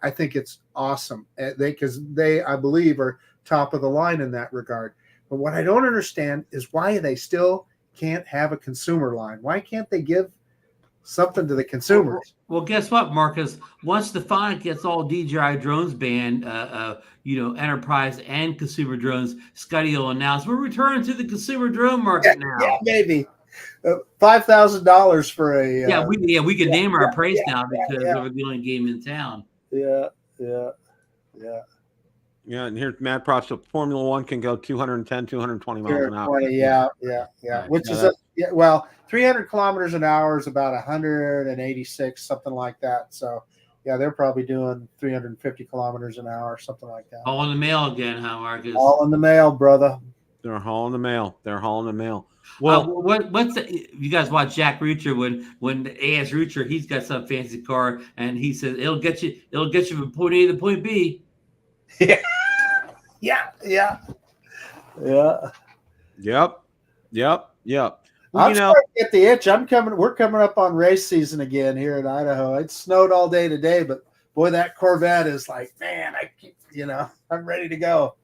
I think it's awesome because they, I believe, are top of the line in that regard. But what I don't understand is why they still can't have a consumer line. Why can't they give something to the consumers? Well, guess what, Marcus? Once Defiant gets all DJI drones banned, enterprise and consumer drones, Skydio announced we're returning to the consumer drone market now. Yeah, maybe. $5,000 for a we could name our price now because we're the only game in town. Yeah. And here's mad props. So Formula One can go 210, 220 miles an hour. Yeah. Which is 300 kilometers an hour is about 186, something like that. So yeah, they're probably doing 350 kilometers an hour, something like that. All in the mail again, huh, Marcus? All in the mail, brother. They're hauling the mail. Well, what's you guys watch Jack Reacher when AS Reacher, he's got some fancy car and he says it'll get you from point A to point B. Yep. Well, I'm starting to get the itch. We're coming up on race season again here in Idaho. It snowed all day today, but boy, that Corvette is like, man, I'm ready to go.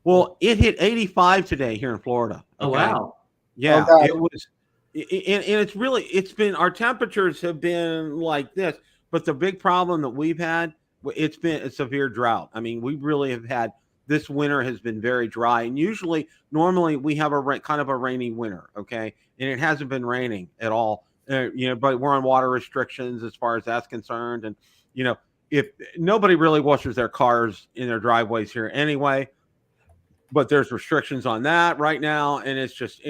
Well, it hit 85 today here in Florida. Okay? Oh, wow. Yeah, it was. And it's been, our temperatures have been like this, but the big problem that we've had, it's been a severe drought. I mean, we really have had, this winter has been very dry, and normally we have kind of a rainy winter. Okay. And it hasn't been raining at all, but we're on water restrictions as far as that's concerned. And, if nobody really washes their cars in their driveways here anyway, but there's restrictions on that right now, and it's just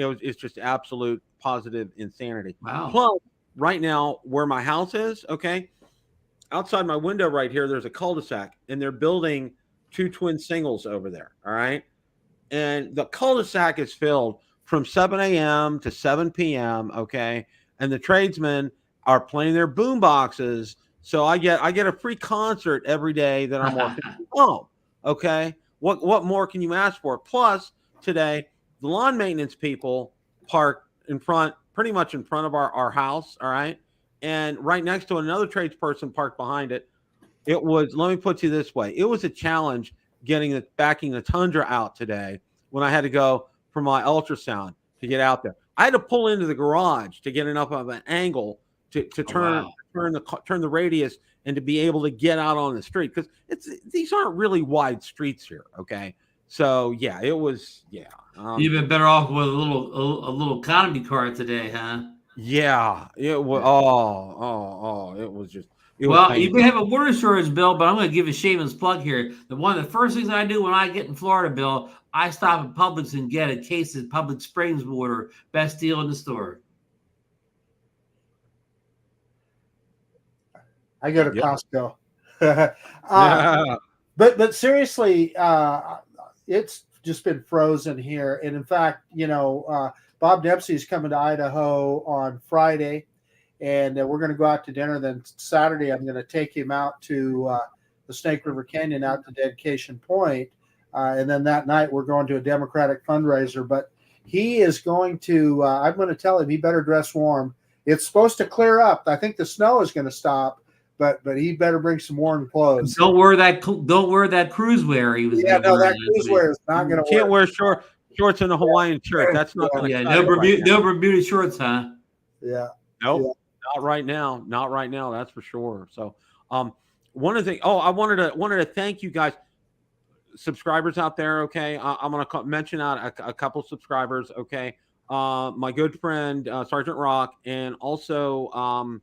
absolute positive insanity. Wow. Plus, right now where my house is, okay, outside my window right here, there's a cul-de-sac, and they're building 2 twin singles over there. All right, and the cul-de-sac is filled from 7 a.m. to 7 p.m. Okay, and the tradesmen are playing their boom boxes, so I get a free concert every day that I'm working from home. Okay. What more can you ask for? Plus, today, the lawn maintenance people park pretty much in front of our house, all right? And right next to another tradesperson parked behind it. Let me put it this way. It was a challenge backing the Tundra out today when I had to go for my ultrasound to get out there. I had to pull into the garage to get enough of an angle to turn the radius and to be able to get out on the street, because these aren't really wide streets here. Okay, so yeah, it was You've been better off with a little economy car today, huh? Yeah, it was. It was just. You may have a water shortage, Bill, but I'm going to give a shameless plug here. One of the first things I do when I get in Florida, Bill, I stop at Publix and get a case of Public Springs water. Best deal in the store. I go to Yep. Costco. Yeah. But seriously, it's just been frozen here. And in fact, Bob Dempsey's coming to Idaho on Friday, and we're going to go out to dinner. Then Saturday, I'm going to take him out to the Snake River Canyon, out to Dedication Point. And then that night, we're going to a Democratic fundraiser. But he is going to, I'm going to tell him he better dress warm. It's supposed to clear up. I think the snow is going to stop. But he better bring some warm clothes. Don't wear that cruise wear. He was that cruise wear is not going to work. Can't wear shorts and a Hawaiian shirt. That's not going to. Yeah, no Bermuda shorts, huh? Yeah. Nope. Not right now. Not right now. That's for sure. So, one of the things. Oh, I wanted to thank you guys, subscribers out there. Okay, I'm going to mention out a couple subscribers. Okay, my good friend Sergeant Rock, and also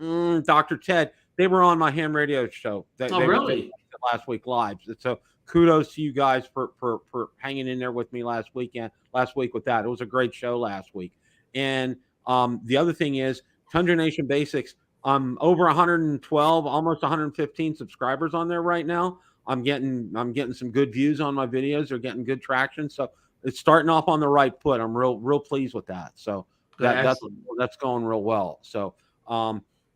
Dr. Ted. They were on my ham radio show. They really? Last week live. So kudos to you guys for hanging in there with me last week with that. It was a great show last week. And the other thing is Tundra Nation Basics. I'm over 112, almost 115 subscribers on there right now. I'm getting some good views on my videos. They're getting good traction. So it's starting off on the right foot. I'm real pleased with that. So that's going real well. So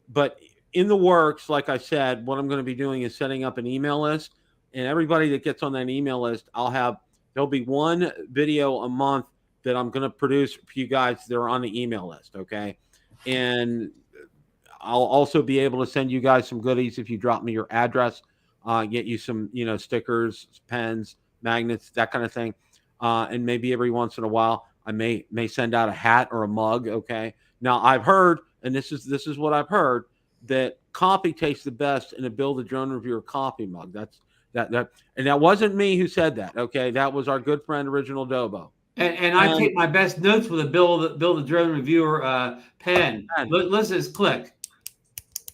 but in the works, like I said, what I'm going to be doing is setting up an email list, and everybody that gets on that email list, there'll be one video a month that I'm going to produce for you guys that are on the email list. Okay. And I'll also be able to send you guys some goodies if you drop me your address, get you some, stickers, pens, magnets, that kind of thing. And maybe every once in a while, I may send out a hat or a mug. Okay. Now I've heard, and this is what I've heard, that coffee tastes the best in a Build a Drone Reviewer coffee mug. And that wasn't me who said that. Okay, that was our good friend Original Dobo. And I take my best notes with a Build a Drone Reviewer pen. Let's click.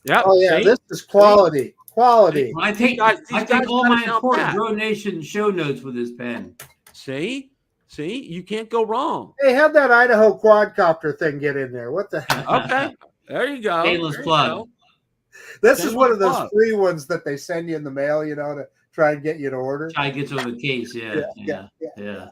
Yeah. Oh yeah, this is quality. Quality. I take all my important Drone Nation show notes with this pen. See, you can't go wrong. Hey, have that Idaho quadcopter thing get in there. What the heck? Okay, there you go. Shameless plug. This is one of those free ones that they send you in the mail, to try and get you to order. Try to get you on the case, yeah.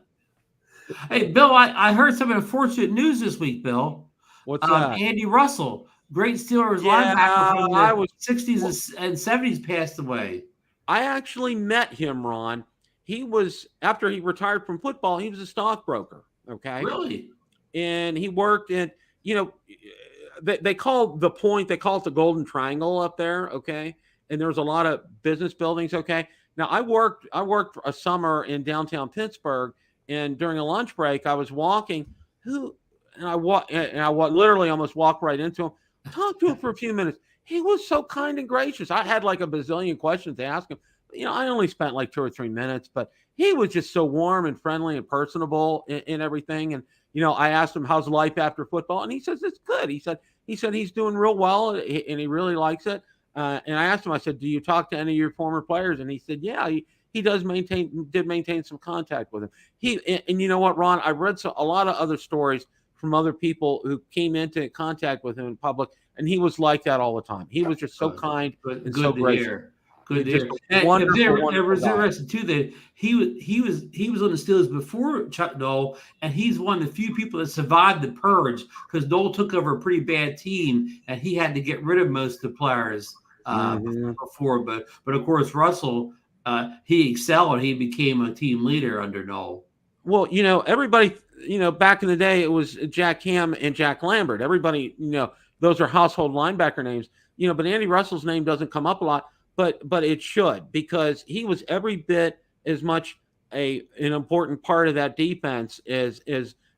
Hey, Bill, I heard some unfortunate news this week, Bill. What's that? Andy Russell, great Steelers linebacker from the 60s and 70s, passed away. I actually met him, Ron. He was, after he retired from football, he was a stockbroker, okay? Really? And he worked in, they call the point, they call it the Golden Triangle up there, okay? And there's a lot of business buildings, okay? Now, I worked a summer in downtown Pittsburgh, and during a lunch break, I was walking, and I literally almost walked right into him, talked to him for a few minutes. He was so kind and gracious. I had like a bazillion questions to ask him. I only spent like 2 or 3 minutes, but he was just so warm and friendly and personable in everything. And, I asked him, how's life after football? And he says, it's good. He said he's doing real well and he really likes it. And I asked him, I said, do you talk to any of your former players? And he said, yeah, he did maintain some contact with him. And you know what, Ron, I read a lot of other stories from other people who came into contact with him in public, and he was like that all the time. He was just so kind and so gracious. Good to hear. And it was interesting too that he was on the Steelers before Chuck Noll, and he's one of the few people that survived the purge because Noll took over a pretty bad team, and he had to get rid of most of the players before. But of course Russell, he excelled and he became a team leader under Noll. Well, everybody, back in the day it was Jack Ham and Jack Lambert. Everybody, those are household linebacker names. But Andy Russell's name doesn't come up a lot. But it should, because he was every bit as much an important part of that defense as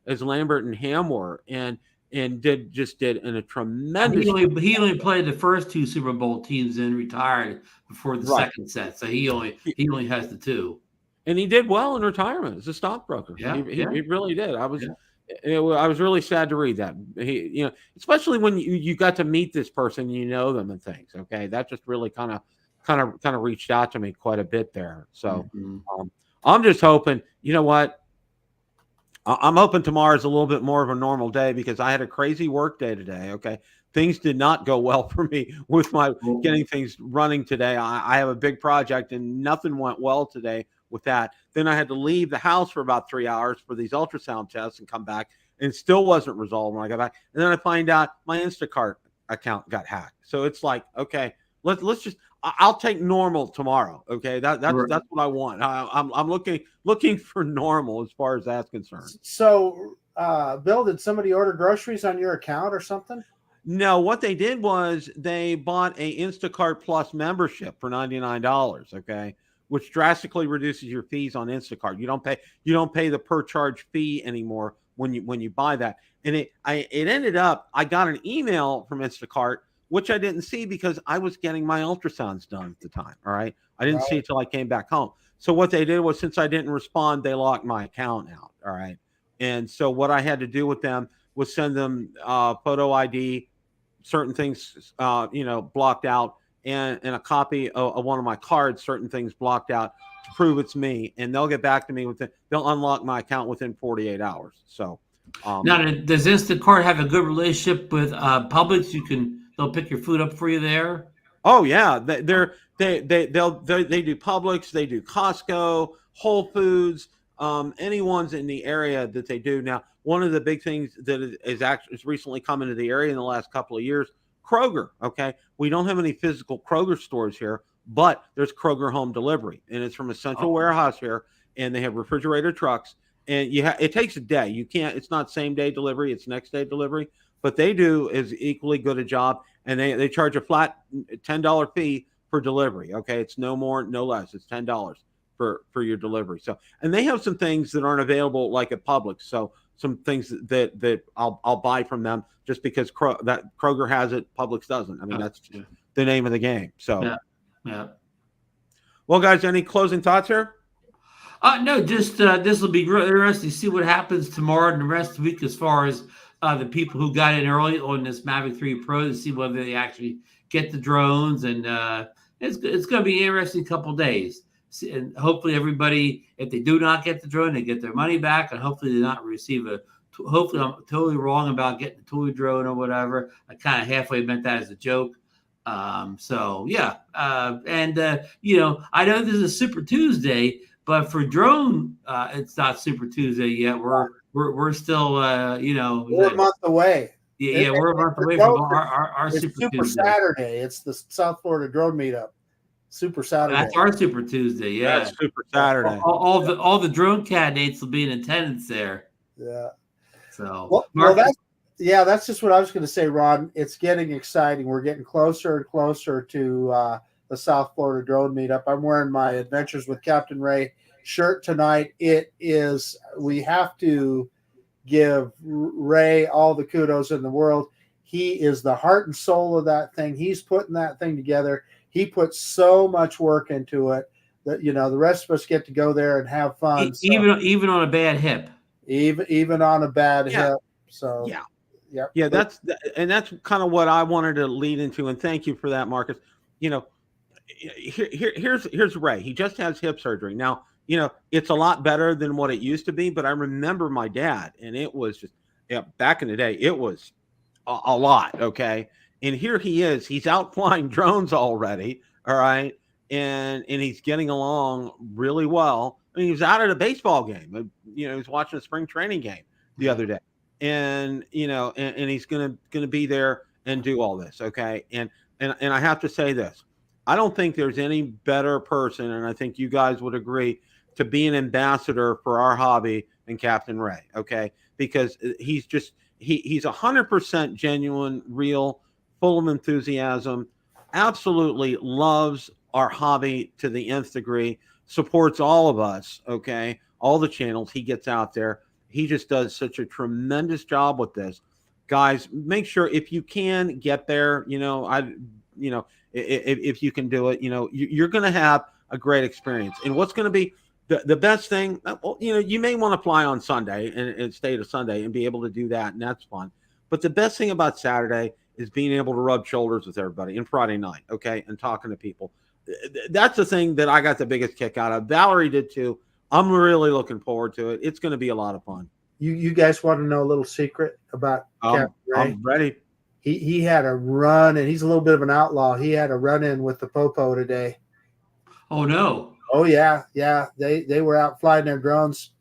Lambert and Ham were, and did a tremendous. He only played the first 2 Super Bowl teams and retired before the second set, so he only has the 2. And he did well in retirement as a stockbroker. Yeah, he really did. I was really sad to read that. Especially when you got to meet this person, them and things. Okay, that just really kind of reached out to me quite a bit there. So I'm just hoping, what? I'm hoping tomorrow's a little bit more of a normal day because I had a crazy work day today. Okay. things did not go well for me with my getting things running today. I have a big project and nothing went well today with that. Then I had to leave the house for about 3 hours for these ultrasound tests and come back, and still wasn't resolved when I got back. And then I find out my Instacart account got hacked. So it's like, okay, let's just, I'll take normal tomorrow. Okay. That's what I want. I'm looking for normal as far as that's concerned. So, Bill, did somebody order groceries on your account or something? No, what they did was they bought a Instacart Plus membership for $99. Okay. Which drastically reduces your fees on Instacart. You don't pay the per charge fee anymore when you buy that. And it ended up, I got an email from Instacart, which I didn't see because I was getting my ultrasounds done at the time. All right. I didn't see it till I came back home. So what they did was, since I didn't respond, they locked my account out. All right. And so what I had to do with them was send them photo ID, certain things, blocked out, and a copy of one of my cards, certain things blocked out to prove it's me. And they'll get back to me they'll unlock my account within 48 hours. So now, does Instacart have a good relationship with Publix? They'll pick your food up for you there. Oh yeah, they do Publix, they do Costco, Whole Foods, anyone's in the area that they do. Now, one of the big things that is recently come into the area in the last couple of years, Kroger. Okay, we don't have any physical Kroger stores here, but there's Kroger home delivery, and it's from a central warehouse here, and they have refrigerator trucks. And it takes a day. You can't. It's not same day delivery. It's next day delivery. But they do is equally good a job, and they charge a flat $10 fee for delivery. Okay, it's no more, no less. It's $10 for your delivery. So, and they have some things that aren't available like at Publix. So some things that I'll buy from them just because that Kroger has it, Publix doesn't. I mean, that's the name of the game. So, yeah. Well, guys, any closing thoughts here? No, just this will be really interesting to see what happens tomorrow and the rest of the week as far as the people who got in early on this Mavic 3 Pro, to see whether they actually get the drones. And it's going to be an interesting couple of days. And hopefully everybody, if they do not get the drone, they get their money back, and hopefully they not receive hopefully I'm totally wrong about getting the toy drone or whatever. I kind of halfway meant that as a joke. So yeah. I know this is a Super Tuesday, but for drone, it's not Super Tuesday yet. We're still, we're a month away. Yeah, we're a month away from our Super Tuesday. Saturday. It's the South Florida Drone Meetup. Super Saturday. That's our Super Tuesday. Yeah, that's Super Saturday. All the drone candidates will be in attendance there. Yeah. So that's just what I was going to say, Ron. It's getting exciting. We're getting closer and closer to the South Florida Drone Meetup. I'm wearing my Adventures with Captain Ray shirt tonight. We have to give Ray all the kudos in the world. He is the heart and soul of that thing. He's putting that thing together. He puts so much work into it that, the rest of us get to go there and have fun. Even on a bad hip. Even on a bad hip. So yeah, that's kind of what I wanted to lead into, and thank you for that, Marcus. Here's Ray. He just has hip surgery now. It's a lot better than what it used to be, but I remember my dad, and it was just back in the day, it was a lot. Okay, and here he is. He's out flying drones already. All right, and he's getting along really well. I mean, he was out at a baseball game. He was watching a spring training game the other day, and and he's gonna be there and do all this. Okay, and I have to say this: I don't think there's any better person, and I think you guys would agree, to be an ambassador for our hobby than Captain Ray. Okay, because he's 100% genuine, real, full of enthusiasm, absolutely loves our hobby to the nth degree. Supports all of us, okay? All the channels. He gets out there. He just does such a tremendous job with this. Guys, make sure if you can get there, if you can do it, you're going to have a great experience. And what's going to be the best thing, you may want to fly on Sunday and stay to Sunday and be able to do that, and that's fun. But the best thing about Saturday is being able to rub shoulders with everybody, and Friday night, okay, and talking to people. That's the thing that I got the biggest kick out of. Valerie did too. I'm really looking forward to it. It's going to be a lot of fun. You guys want to know a little secret about Captain Ray? I'm ready. he had a run, and he's a little bit of an outlaw. He had a run in with the popo today. Oh no! Oh yeah. They were out flying their drones.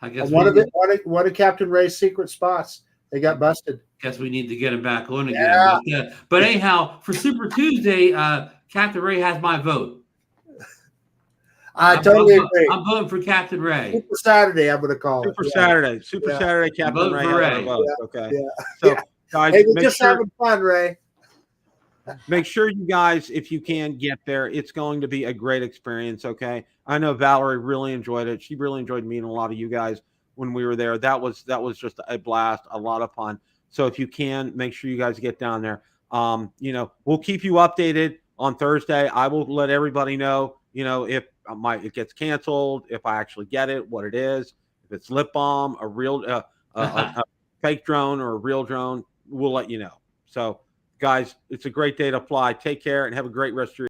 I guess One of Captain Ray's secret spots. They got busted. Guess we need to get him back on again. Yeah. But anyhow, for Super Tuesday, Captain Ray has my vote. I totally agree. I'm voting for Captain Ray. Super Saturday, I'm going to call Super it. Saturday. Super Saturday, Captain Ray. Ray. Okay. Yeah. So, guys, hey, we're just having fun, Ray. Make sure you guys, if you can, get there. It's going to be a great experience, okay? I know Valerie really enjoyed it. She really enjoyed meeting a lot of you guys when we were there. That was just a blast, a lot of fun. So if you can, make sure you guys get down there. We'll keep you updated on Thursday. I will let everybody know, if it gets canceled, if I actually get it, what it is, if it's lip balm, a real a fake drone or a real drone, we'll let you know. So guys, it's a great day to fly. Take care and have a great rest of your